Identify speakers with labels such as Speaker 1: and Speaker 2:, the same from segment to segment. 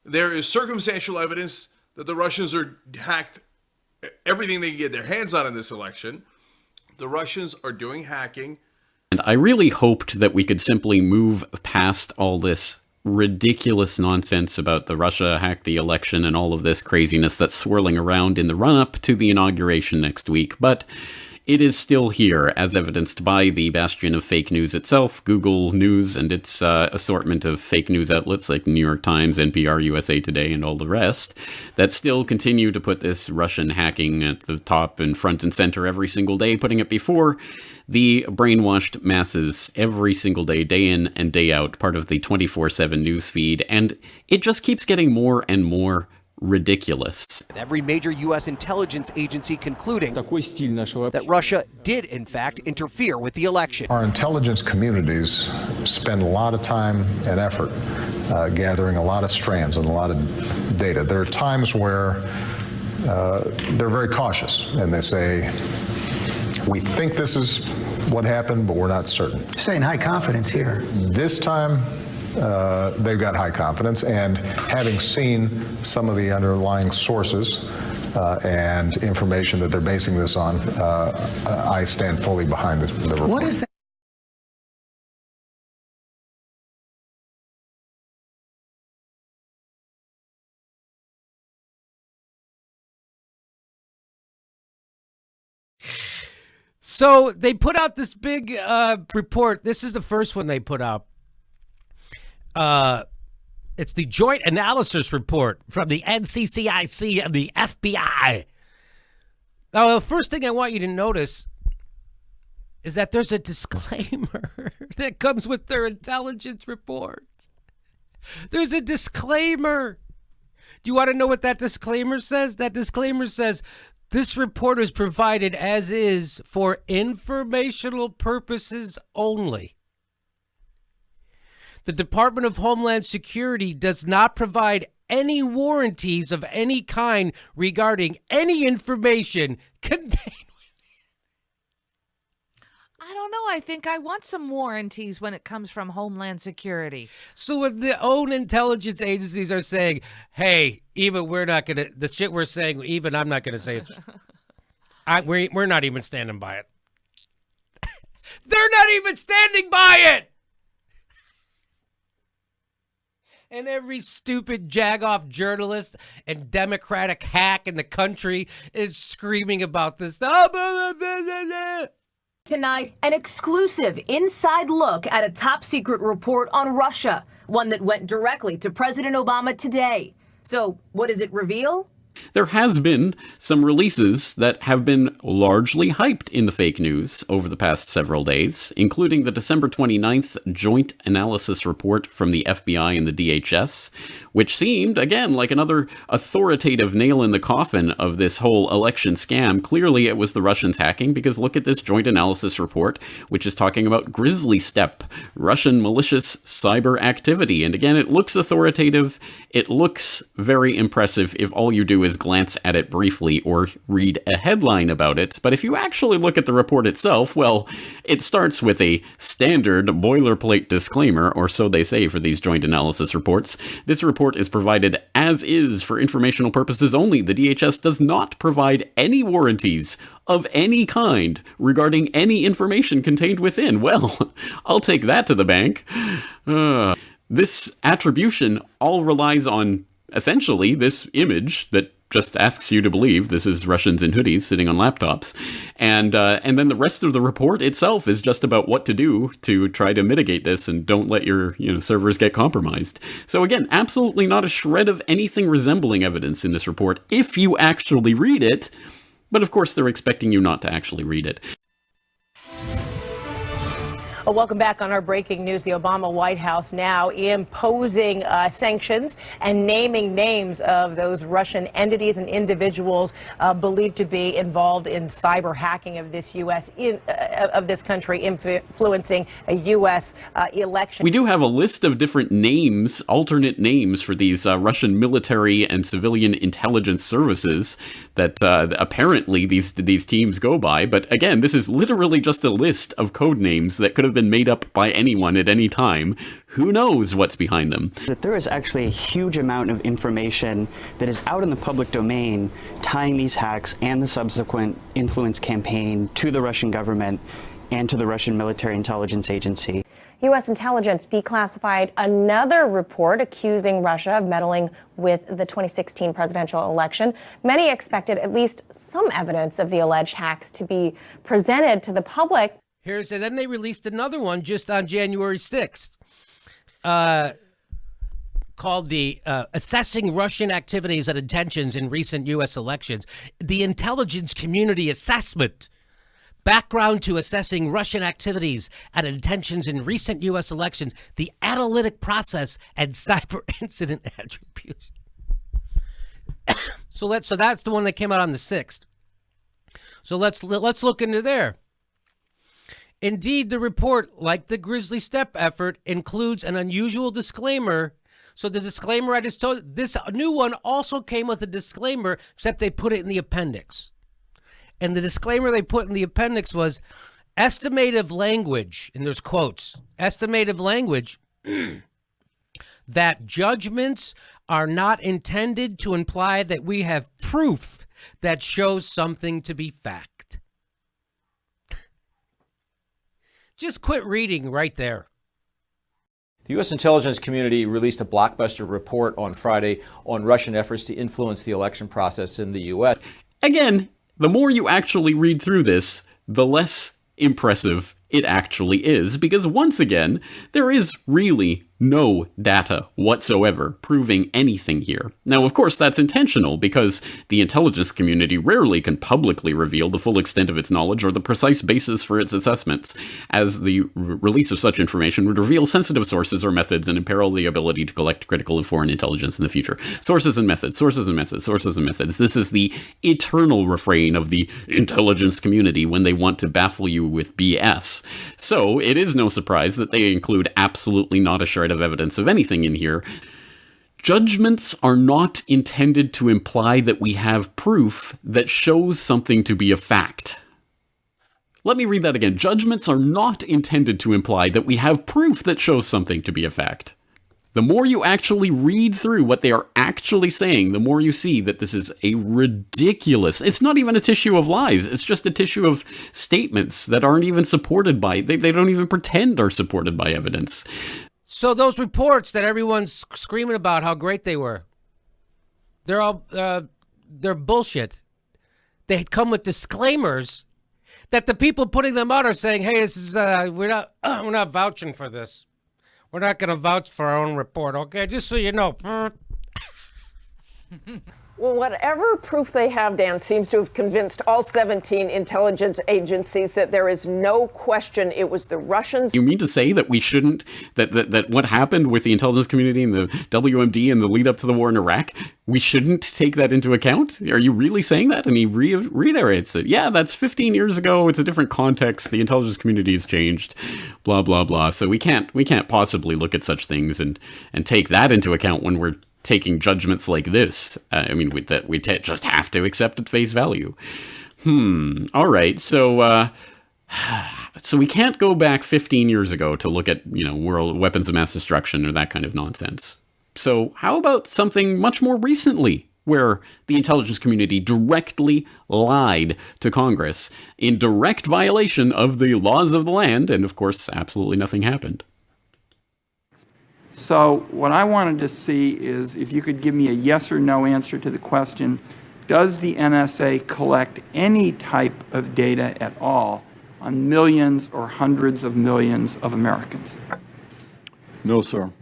Speaker 1: There is circumstantial evidence that the Russians are hacked everything they can get their hands on in this election. The Russians are doing hacking.
Speaker 2: And I really hoped that we could simply move past all this ridiculous nonsense about the Russia hacked the election and all of this craziness that's swirling around in the run-up to the inauguration next week. But it is still here, as evidenced by the bastion of fake news itself, Google News and its assortment of fake news outlets like New York Times, NPR, USA Today, and all the rest, that still continue to put this Russian hacking at the top and front and center every single day, putting it before the brainwashed masses every single day, day in and day out, part of the 24/7 news feed, and it just keeps getting more and more ridiculous.
Speaker 3: Every major U.S. intelligence agency concluding that Russia did, in fact, interfere with the election.
Speaker 4: Our intelligence communities spend a lot of time and effort gathering a lot of strands and a lot of data. There are times where they're very cautious and they say, we think this is what happened, but we're not certain.
Speaker 5: Saying high confidence here.
Speaker 4: This time, they've got high confidence, and having seen some of the underlying sources and information that they're basing this on, I stand fully behind the report.
Speaker 5: What is that?
Speaker 6: So they put out this big report. This is the first one they put out. It's the Joint Analysis Report from the NCCIC and the FBI. Now, the first thing I want you to notice is that there's a disclaimer that comes with their intelligence report. There's a disclaimer. Do you want to know what that disclaimer says? That disclaimer says, this report is provided as is for informational purposes only. The Department of Homeland Security does not provide any warranties of any kind regarding any information contained within.
Speaker 7: I don't know. I think I want some warranties when it comes from Homeland Security.
Speaker 6: So when the own intelligence agencies are saying, hey, even we're not going to, the shit we're saying, even I'm not going to say it. We're not even standing by it. They're not even standing by it. And every stupid jagoff journalist and Democratic hack in the country is screaming about this.
Speaker 8: Tonight, an exclusive inside look at a top secret report on Russia, one that went directly to President Obama today. So what does it reveal?
Speaker 2: There has been some releases that have been largely hyped in the fake news over the past several days, including the December 29th Joint Analysis Report from the FBI and the DHS, which seemed, again, like another authoritative nail in the coffin of this whole election scam. Clearly, it was the Russians hacking, because look at this Joint Analysis Report, which is talking about Grizzly Steppe, Russian malicious cyber activity. And again, it looks authoritative. It looks very impressive if all you do is glance at it briefly or read a headline about it. But if you actually look at the report itself, well, it starts with a standard boilerplate disclaimer, or so they say for these joint analysis reports. This report is provided as is for informational purposes only. The DHS does not provide any warranties of any kind regarding any information contained within. Well, I'll take that to the bank. This attribution all relies on essentially this image that just asks you to believe this is Russians in hoodies sitting on laptops. And then the rest of the report itself is just about what to do to try to mitigate this and don't let your servers get compromised. So again, absolutely not a shred of anything resembling evidence in this report if you actually read it. But of course, they're expecting you not to actually read it.
Speaker 9: Well, welcome back on our breaking news. The Obama White House now imposing sanctions and naming names of those Russian entities and individuals believed to be involved in cyber hacking of this of this country, influencing a U.S. election.
Speaker 2: We do have a list of different names, alternate names for these Russian military and civilian intelligence services that apparently these teams go by. But again, this is literally just a list of code names that could have have been made up by anyone at any time. Who knows what's behind them?
Speaker 5: That there is actually a huge amount of information that is out in the public domain tying these hacks and the subsequent influence campaign to the Russian government and to the Russian military intelligence agency.
Speaker 10: U.S. intelligence declassified another report accusing Russia of meddling with the 2016 presidential election. Many expected at least some evidence of the alleged hacks to be presented to the public.
Speaker 6: And then they released another one just on January 6th, called the Assessing Russian Activities and Intentions in Recent U.S. Elections, the Intelligence Community Assessment. Background to assessing Russian activities and intentions in recent U.S. elections, the analytic process and cyber incident attribution. So that's the one that came out on the 6th. So let's look into there. Indeed, the report, like the Grizzly Step effort, includes an unusual disclaimer. So the disclaimer I just told, this new one also came with a disclaimer, except they put it in the appendix. And the disclaimer they put in the appendix was estimative language, and there's quotes, estimative language, that judgments are not intended to imply that we have proof that shows something to be fact. Just quit reading right there.
Speaker 11: The U.S. intelligence community released a blockbuster report on Friday on Russian efforts to influence the election process in the U.S.
Speaker 2: Again, the more you actually read through this, the less impressive it actually is, because once again, there is really no data whatsoever proving anything here. Now, of course, that's intentional because the intelligence community rarely can publicly reveal the full extent of its knowledge or the precise basis for its assessments, as the release of such information would reveal sensitive sources or methods and imperil the ability to collect critical and foreign intelligence in the future. Sources and methods, sources and methods, sources and methods. This is the eternal refrain of the intelligence community when they want to baffle you with BS. So it is no surprise that they include absolutely not a shred of evidence of anything in here. Judgments are not intended to imply that we have proof that shows something to be a fact. Let me read that again. Judgments are not intended to imply that we have proof that shows something to be a fact. The more you actually read through what they are actually saying, the more you see that this is a ridiculous... It's not even a tissue of lies. It's just a tissue of statements that aren't even supported by... They don't even pretend are supported by evidence.
Speaker 6: So those reports that everyone's screaming about how great they were, they're all... they're bullshit. They come with disclaimers that the people putting them out are saying, hey, this is... we're not vouching for this. We're not going to vouch for our own report, okay? Just so you know.
Speaker 12: Well, whatever proof they have, Dan, seems to have convinced all 17 intelligence agencies that there is no question it was the Russians.
Speaker 2: You mean to say that we shouldn't, that what happened with the intelligence community and the WMD and the lead up to the war in Iraq, we shouldn't take that into account? Are you really saying that? And he reiterates it. Yeah, that's 15 years ago. It's a different context. The intelligence community has changed, blah, blah, blah. So we can't possibly look at such things and take that into account when we're taking judgments like this. I mean, we just have to accept at face value. All right. So we can't go back 15 years ago to look at, world weapons of mass destruction or that kind of nonsense. So how about something much more recently, where the intelligence community directly lied to Congress in direct violation of the laws of the land, and of course, absolutely nothing happened?
Speaker 13: So what I wanted to see is if you could give me a yes or no answer to the question, does the NSA collect any type of data at all on millions or hundreds of millions of Americans?
Speaker 14: No, sir.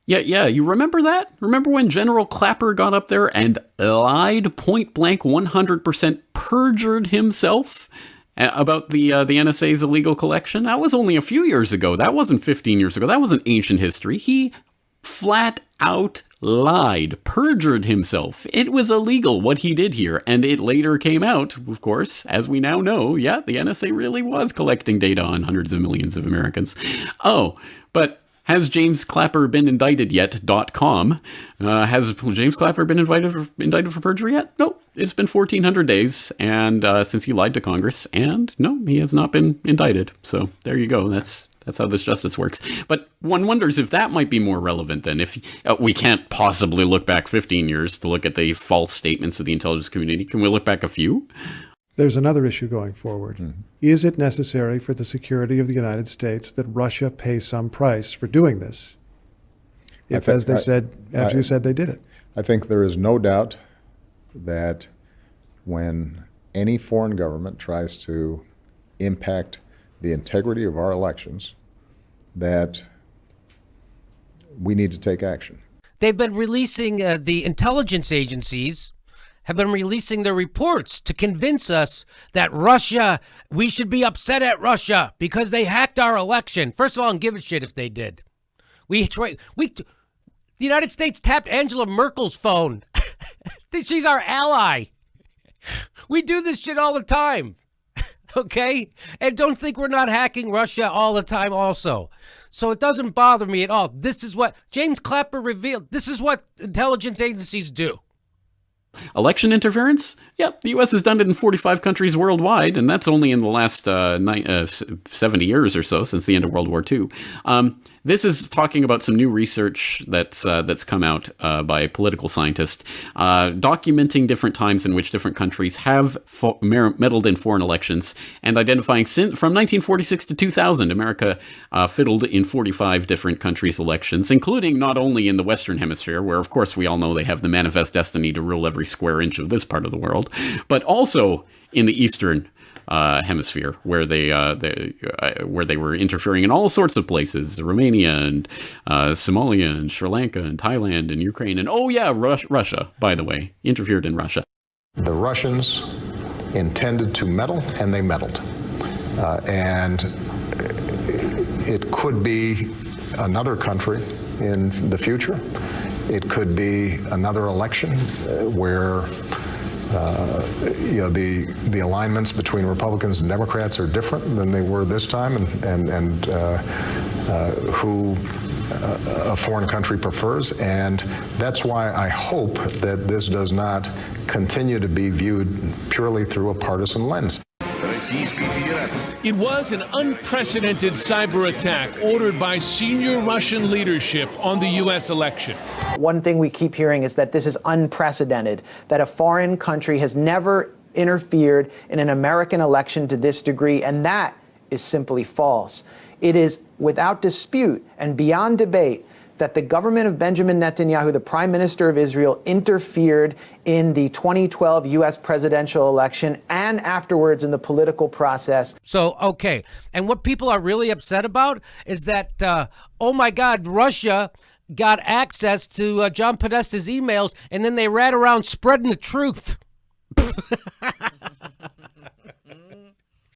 Speaker 2: Yeah, you remember that? Remember when General Clapper got up there and lied point blank 100%, perjured himself about the NSA's illegal collection? That was only a few years ago. That wasn't 15 years ago. That wasn't ancient history. He flat out lied, perjured himself. It was illegal what he did here, and it later came out, of course, as we now know, the NSA really was collecting data on hundreds of millions of Americans. Oh, but Has James Clapper been indicted yet.com. Has James Clapper been indicted for perjury yet? No, it's been 1,400 days and since he lied to Congress, and no, he has not been indicted. So there you go. That's how this justice works. But one wonders if that might be more relevant than if we can't possibly look back 15 years to look at the false statements of the intelligence community. Can we look back a few?
Speaker 15: There's another issue going forward. Mm-hmm. Is it necessary for the security of the United States that Russia pay some price for doing this? If, as you said, they did it.
Speaker 4: I think there is no doubt that when any foreign government tries to impact the integrity of our elections, that we need to take action.
Speaker 6: They've been releasing, the intelligence agencies have been releasing their reports to convince us that Russia, we should be upset at Russia because they hacked our election. First of all, and give a shit if they did. The United States tapped Angela Merkel's phone. She's our ally. We do this shit all the time. Okay? And don't think we're not hacking Russia all the time also. So it doesn't bother me at all. This is what James Clapper revealed. This is what intelligence agencies do.
Speaker 2: Election interference? Yep, the U.S. has done it in 45 countries worldwide, and that's only in the last 70 years or so, since the end of World War II. This is talking about some new research that's come out by political scientists, documenting different times in which different countries have meddled in foreign elections, and identifying from 1946 to 2000, America fiddled in 45 different countries' elections, including not only in the Western Hemisphere, where, of course, we all know they have the manifest destiny to rule every square inch of this part of the world, but also in the Eastern Hemisphere, where they were interfering in all sorts of places, Romania and Somalia and Sri Lanka and Thailand and Ukraine, and Russia, by the way, interfered in Russia.
Speaker 4: The Russians intended to meddle, and they meddled. And it could be another country in the future. It could be another election where the alignments between Republicans and Democrats are different than they were this time, and who a foreign country prefers. And that's why I hope that this does not continue to be viewed purely through a partisan lens.
Speaker 16: It was an unprecedented cyber attack ordered by senior Russian leadership on the U.S. election.
Speaker 17: One thing we keep hearing is that this is unprecedented, that a foreign country has never interfered in an American election to this degree, and that is simply false. It is without dispute and beyond debate that the government of Benjamin Netanyahu, the Prime Minister of Israel, interfered in the 2012 U.S. presidential election and afterwards in the political process.
Speaker 6: So, okay. And what people are really upset about is that, oh my God, Russia got access to John Podesta's emails, and then they ran around spreading the truth.